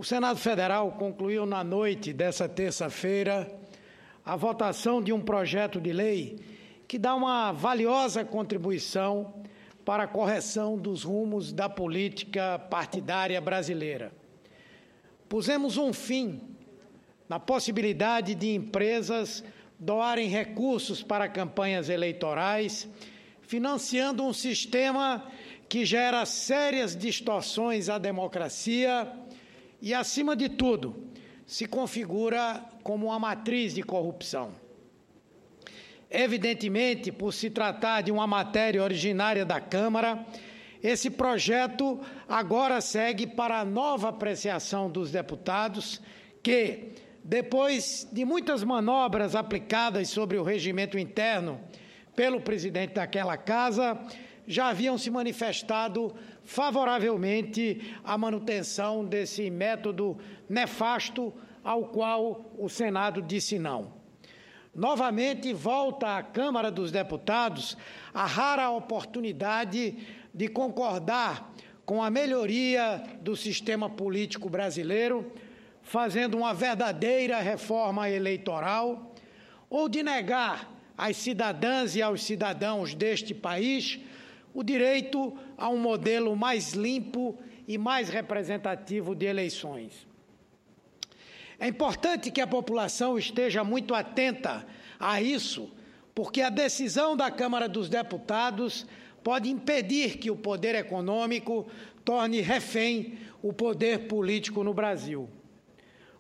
O Senado Federal concluiu na noite dessa terça-feira a votação de um projeto de lei que dá uma valiosa contribuição para a correção dos rumos da política partidária brasileira. Pusemos um fim na possibilidade de empresas doarem recursos para campanhas eleitorais, financiando um sistema que gera sérias distorções à democracia e, acima de tudo, se configura como uma matriz de corrupção. Evidentemente, por se tratar de uma matéria originária da Câmara, esse projeto agora segue para a nova apreciação dos deputados que, depois de muitas manobras aplicadas sobre o regimento interno pelo presidente daquela casa, já haviam se manifestado favoravelmente à manutenção desse método nefasto ao qual o Senado disse não. Novamente, volta à Câmara dos Deputados a rara oportunidade de concordar com a melhoria do sistema político brasileiro, fazendo uma verdadeira reforma eleitoral, ou de negar às cidadãs e aos cidadãos deste país o direito a um modelo mais limpo e mais representativo de eleições. É importante que a população esteja muito atenta a isso, porque a decisão da Câmara dos Deputados pode impedir que o poder econômico torne refém o poder político no Brasil.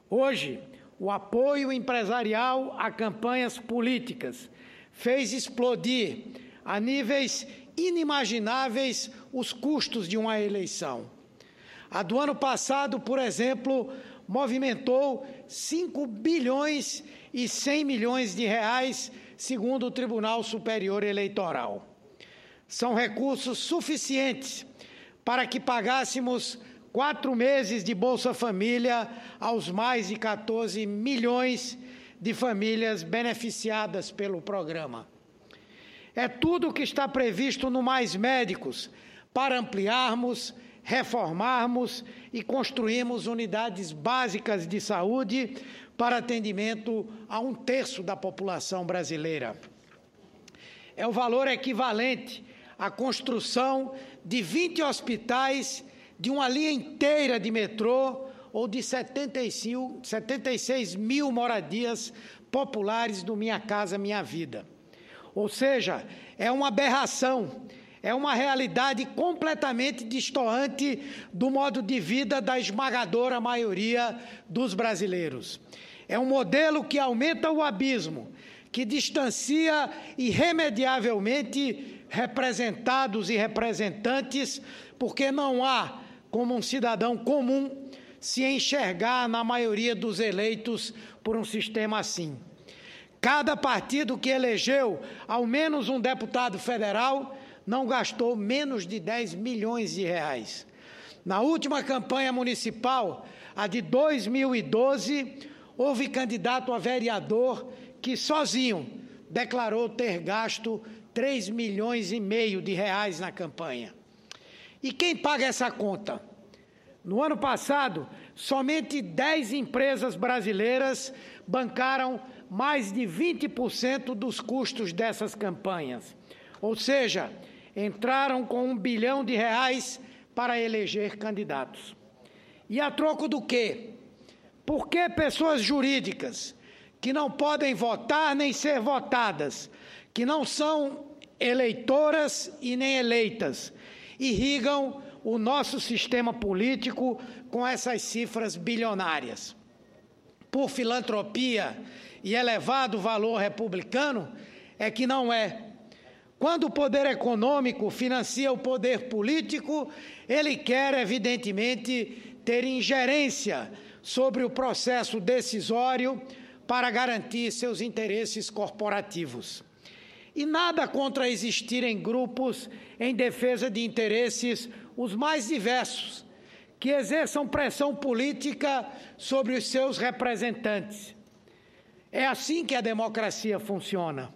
Hoje, o apoio empresarial a campanhas políticas fez explodir a níveis inimagináveis os custos de uma eleição. A do ano passado, por exemplo, movimentou 5 bilhões e 100 milhões de reais, segundo o Tribunal Superior Eleitoral. São recursos suficientes para que pagássemos 4 meses de Bolsa Família aos mais de 14 milhões de famílias beneficiadas pelo programa. É tudo o que está previsto no Mais Médicos para ampliarmos, reformarmos e construirmos unidades básicas de saúde para atendimento a 1/3 da população brasileira. É o valor equivalente à construção de 20 hospitais, de uma linha inteira de metrô ou de 76 mil moradias populares do Minha Casa Minha Vida. Ou seja, é uma aberração, é uma realidade completamente distoante do modo de vida da esmagadora maioria dos brasileiros. É um modelo que aumenta o abismo, que distancia irremediavelmente representados e representantes, porque não há como um cidadão comum se enxergar na maioria dos eleitos por um sistema assim. Cada partido que elegeu ao menos um deputado federal não gastou menos de 10 milhões de reais. Na última campanha municipal, a de 2012, houve candidato a vereador que sozinho declarou ter gasto 3 milhões e meio de reais na campanha. E quem paga essa conta? No ano passado, somente 10 empresas brasileiras bancaram mais de 20% dos custos dessas campanhas. Ou seja, entraram com 1 bilhão de reais para eleger candidatos. E a troco do quê? Por que pessoas jurídicas que não podem votar nem ser votadas, que não são eleitoras e nem eleitas, irrigam o nosso sistema político com essas cifras bilionárias? Por filantropia e elevado valor republicano? É que não é. Quando o poder econômico financia o poder político, ele quer, evidentemente, ter ingerência sobre o processo decisório para garantir seus interesses corporativos. E nada contra existirem grupos em defesa de interesses os mais diversos, que exerçam pressão política sobre os seus representantes. É assim que a democracia funciona.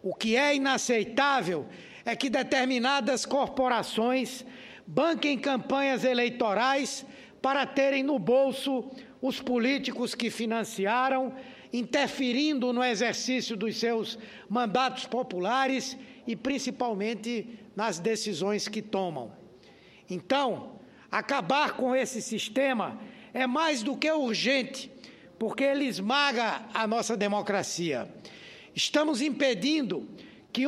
O que é inaceitável é que determinadas corporações banquem campanhas eleitorais para terem no bolso os políticos que financiaram, interferindo no exercício dos seus mandatos populares e principalmente nas decisões que tomam. Então, acabar com esse sistema é mais do que urgente, porque ele esmaga a nossa democracia. Estamos impedindo que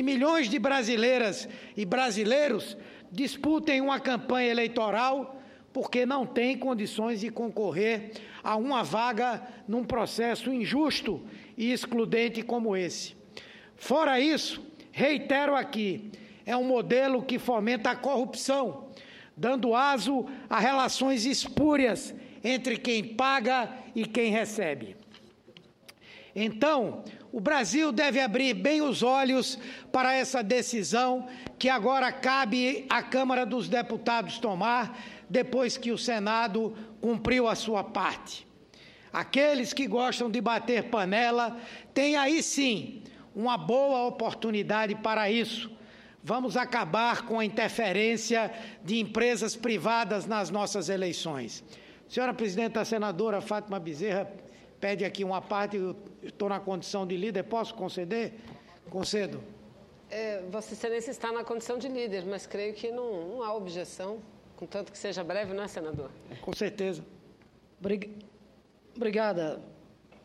milhões de brasileiras e brasileiros disputem uma campanha eleitoral porque não têm condições de concorrer a uma vaga num processo injusto e excludente como esse. Fora isso, reitero aqui, é um modelo que fomenta a corrupção, dando aso a relações espúrias entre quem paga e quem recebe. Então, o Brasil deve abrir bem os olhos para essa decisão que agora cabe à Câmara dos Deputados tomar, depois que o Senado cumpriu a sua parte. Aqueles que gostam de bater panela têm aí sim uma boa oportunidade para isso. Vamos acabar com a interferência de empresas privadas nas nossas eleições. Senhora Presidente, a senadora Fátima Bezerra pede aqui uma parte, eu estou na condição de líder, posso conceder? Concedo. Vossa Excelência está na condição de líder, mas creio que não há objeção, contanto que seja breve, não é, senador? Com certeza. Obrigada,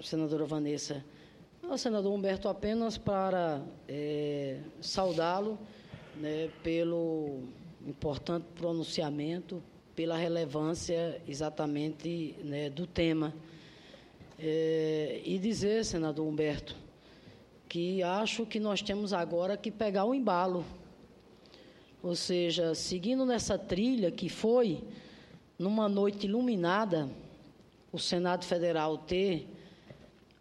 senadora Vanessa. O senador Humberto, apenas para saudá-lo, né, pelo importante pronunciamento, pela relevância exatamente, né, do tema. E dizer, senador Humberto, que acho que nós temos agora que pegar o embalo. Ou seja, seguindo nessa trilha que foi, numa noite iluminada, o Senado Federal ter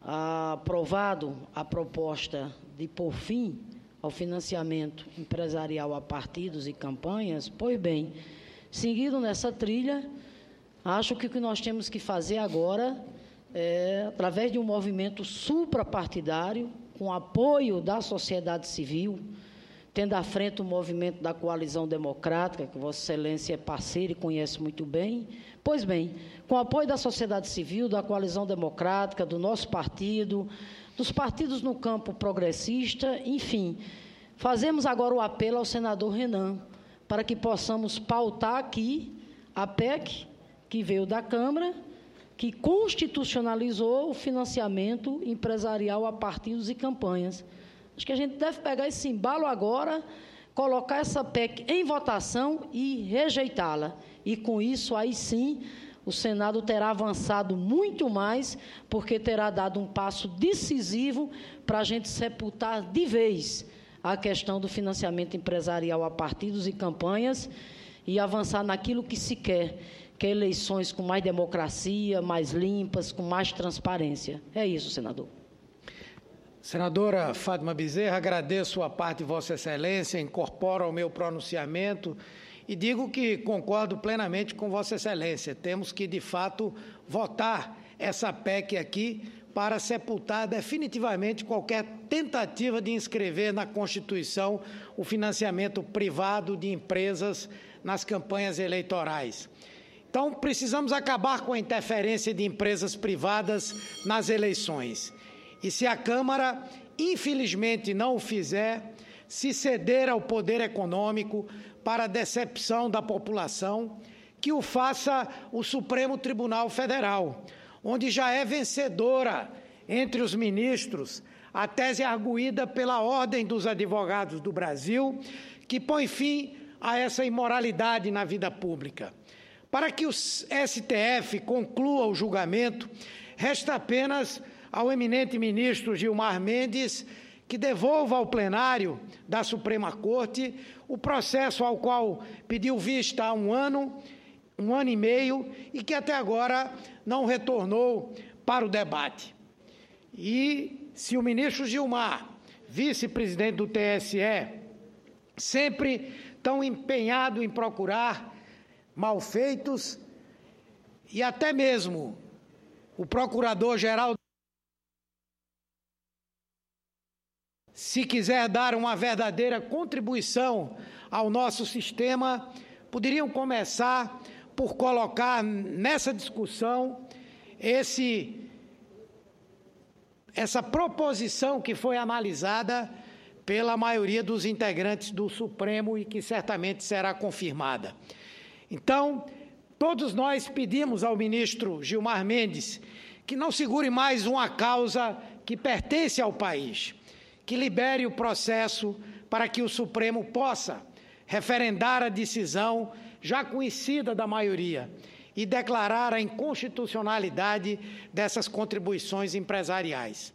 aprovado a proposta de pôr fim ao financiamento empresarial a partidos e campanhas, pois bem, seguindo nessa trilha, acho que o que nós temos que fazer agora através de um movimento suprapartidário, com apoio da sociedade civil, tendo à frente o movimento da Coalizão Democrática, que Vossa Excelência é parceiro e conhece muito bem. Pois bem, com o apoio da sociedade civil, da Coalizão Democrática, do nosso partido, dos partidos no campo progressista, enfim, fazemos agora o apelo ao senador Renan, para que possamos pautar aqui a PEC, que veio da Câmara, que constitucionalizou o financiamento empresarial a partidos e campanhas. Acho que a gente deve pegar esse embalo agora, colocar essa PEC em votação e rejeitá-la. E, com isso, aí sim, o Senado terá avançado muito mais, porque terá dado um passo decisivo para a gente sepultar de vez a questão do financiamento empresarial a partidos e campanhas e avançar naquilo que se quer, que é eleições com mais democracia, mais limpas, com mais transparência. É isso, senador. Senadora Fátima Bezerra, agradeço a parte de Vossa Excelência, incorporo ao meu pronunciamento e digo que concordo plenamente com Vossa Excelência. Temos que, de fato, votar essa PEC aqui para sepultar definitivamente qualquer tentativa de inscrever na Constituição o financiamento privado de empresas nas campanhas eleitorais. Então, precisamos acabar com a interferência de empresas privadas nas eleições. E se a Câmara, infelizmente, não o fizer, se ceder ao poder econômico para a decepção da população, que o faça o Supremo Tribunal Federal, onde já é vencedora entre os ministros a tese arguída pela Ordem dos Advogados do Brasil, que põe fim a essa imoralidade na vida pública. Para que o STF conclua o julgamento, resta apenas ao eminente ministro Gilmar Mendes que devolva ao plenário da Suprema Corte o processo ao qual pediu vista há um ano e meio e que até agora não retornou para o debate. E se o ministro Gilmar, vice-presidente do TSE, sempre tão empenhado em procurar malfeitos, e até mesmo o procurador-geral, se quiser dar uma verdadeira contribuição ao nosso sistema, poderiam começar por colocar nessa discussão essa proposição que foi analisada pela maioria dos integrantes do Supremo e que certamente será confirmada. Então, todos nós pedimos ao ministro Gilmar Mendes que não segure mais uma causa que pertence ao país, que libere o processo para que o Supremo possa referendar a decisão já conhecida da maioria e declarar a inconstitucionalidade dessas contribuições empresariais.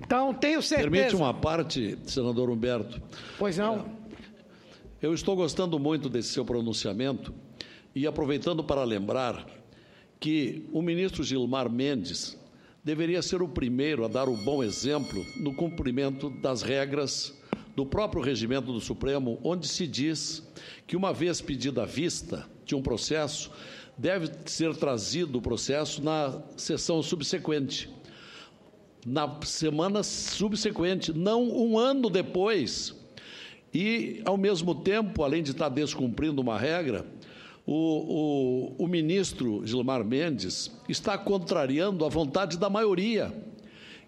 Então, tenho certeza... Permite uma parte, senador Humberto? Pois não. Eu estou gostando muito desse seu pronunciamento e aproveitando para lembrar que o ministro Gilmar Mendes deveria ser o primeiro a dar o bom exemplo no cumprimento das regras do próprio regimento do Supremo, onde se diz que, uma vez pedida a vista de um processo, deve ser trazido o processo na sessão subsequente, na semana subsequente, não um ano depois. E, ao mesmo tempo, além de estar descumprindo uma regra, o ministro Gilmar Mendes está contrariando a vontade da maioria,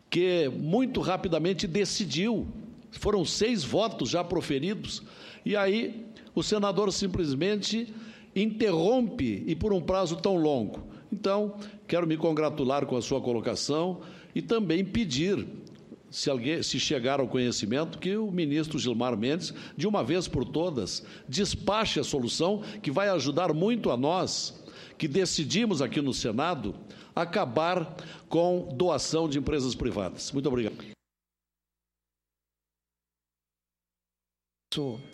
que muito rapidamente decidiu. Foram 6 votos já proferidos, e aí o senador simplesmente interrompe, e por um prazo tão longo. Então, quero me congratular com a sua colocação e também pedir, se chegar ao conhecimento, que o ministro Gilmar Mendes, de uma vez por todas, despache a solução que vai ajudar muito a nós, que decidimos aqui no Senado, acabar com doação de empresas privadas. Muito obrigado.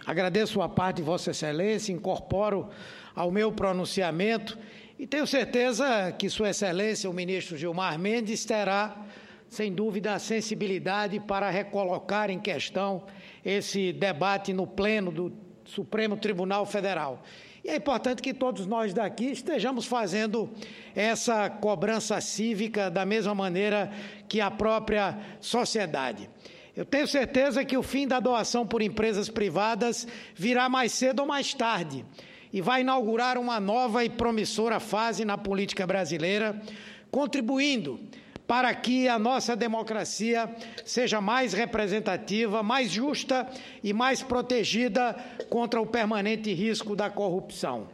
Agradeço a parte de Vossa Excelência, incorporo ao meu pronunciamento e tenho certeza que Sua Excelência, o ministro Gilmar Mendes, terá, sem dúvida, a sensibilidade para recolocar em questão esse debate no pleno do Supremo Tribunal Federal. E é importante que todos nós daqui estejamos fazendo essa cobrança cívica da mesma maneira que a própria sociedade. Eu tenho certeza que o fim da doação por empresas privadas virá mais cedo ou mais tarde e vai inaugurar uma nova e promissora fase na política brasileira, contribuindo para que a nossa democracia seja mais representativa, mais justa e mais protegida contra o permanente risco da corrupção.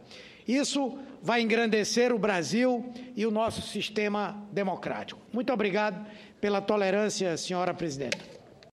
Isso vai engrandecer o Brasil e o nosso sistema democrático. Muito obrigado pela tolerância, senhora presidenta.